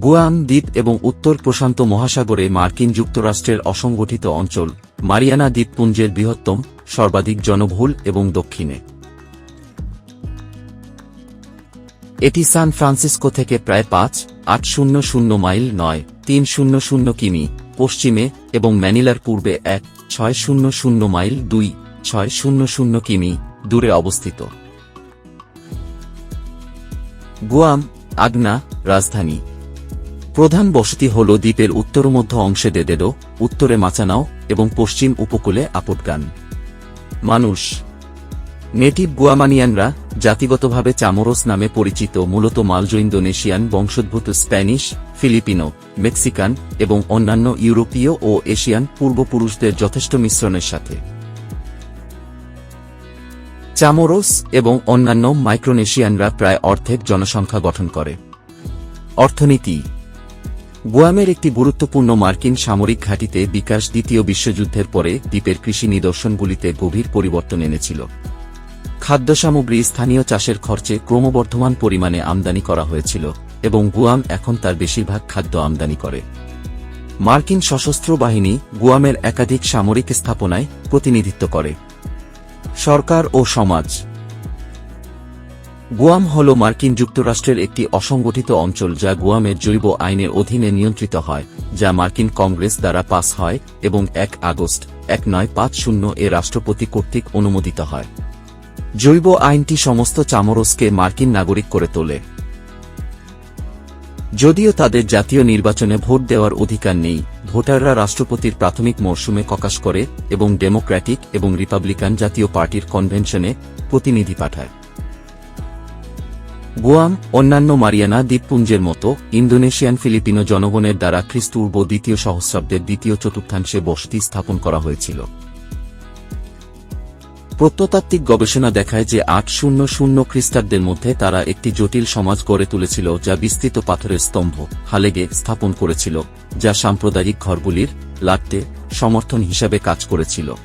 Guam দ্বীপ এবং উত্তর প্রশান্ত মহাসাগরে মার্কিন যুক্তরাষ্ট্রের অসংগঠিত অঞ্চল, মারিয়ানা দ্বীপপুঞ্জের বৃহত্তম, সর্বাধিক জনবহুল এবং দক্ষিণে। এটি সান ফ্রান্সিসকো থেকে প্রায় 5,800 মাইল 9,300 কিমি পশ্চিমে এবং ম্যানিলার পূর্বে 1,600 মাইল 2,600 কিমি দূরে অবস্থিত। গুয়াম, আগনা, রাজধানী। প্রধান বসতি হল দ্বীপের উত্তর-মধ্য অংশে দেদেডো, উত্তরে মাচানাও এবং পশ্চিম উপকূলে আপটগান। মানুষ নেটিভ গুয়ামানিয়ানরা, জাতিগতভাবে চামোরোস নামে পরিচিত, মূলত মালজো ইন্দোনেশিয়ান বংশোদ্ভূত স্প্যানিশ, ফিলিপিনো, মেক্সিকান এবং অন্যান্য ইউরোপীয় ও এশিয়ান পূর্বপুরুষদের যথেষ্ট মিশ্রণের সাথে। চামোরোস এবং অন্যান্য মাইক্রোনেশিয়ানরা প্রায় অর্ধেক জনসংখ্যা গঠন করে। অর্থনীতি। গুয়ামের একটি গুরুত্বপূর্ণ মার্কিন সামরিক ঘাঁটিতে বিকাশ দ্বিতীয় বিশ্বযুদ্ধের পরে দ্বীপের কৃষি নিদর্শনগুলিতে গভীর পরিবর্তন এনেছিল। খাদ্যসামগ্রী স্থানীয় চাষের খরচে ক্রমবর্ধমান পরিমাণে আমদানি করা হয়েছিল এবং গুয়াম এখন তার বেশিরভাগ খাদ্য আমদানি করে। মার্কিন সশস্ত্র বাহিনী গুয়ামের একাধিক সামরিক স্থাপনায় প্রতিনিধিত্ব করে। সরকার ও সমাজ। গুয়াম হল মার্কিন যুক্তরাষ্ট্রের একটি অসংগঠিত অঞ্চল যা গুয়ামের জৈব আইনের অধীনে নিয়ন্ত্রিত হয়, যা মার্কিন কংগ্রেস দ্বারা পাস হয় এবং 1 আগস্ট 1950 এ রাষ্ট্রপতি কর্তৃক অনুমোদিত হয়। জৈব আইনটি সমস্ত চামোরোসকে মার্কিন নাগরিক করে তোলে। যদিও তাদের জাতীয় নির্বাচনে ভোট দেওয়ার অধিকার নেই, ভোটাররা রাষ্ট্রপতির প্রাথমিক মরশুমে ককাস করে এবং ডেমোক্র্যাটিক এবং রিপাবলিকান জাতীয় পার্টির কনভেনশনে প্রতিনিধি পাঠায়। গুয়াম, অন্যান্য মারিয়ানা দ্বীপপুঞ্জের মতো, ইন্দোনেশিয়ান ফিলিপিনো জনগণের দ্বারা খ্রিস্টপূর্ব দ্বিতীয় সহস্রাব্দের দ্বিতীয় চতুর্থাংশে বসতি স্থাপন করা হয়েছিল। প্রত্নতাত্ত্বিক গবেষণা দেখায় যে 800 খ্রিস্টাব্দের মধ্যে তারা একটি জটিল সমাজ গড়ে তুলেছিল যা বিস্তৃত পাথরের স্তম্ভ, হালেগে স্থাপন করেছিল, যা সাম্প্রদায়িক ঘরগুলির লাট্টে সমর্থন হিসাবে কাজ করেছিল।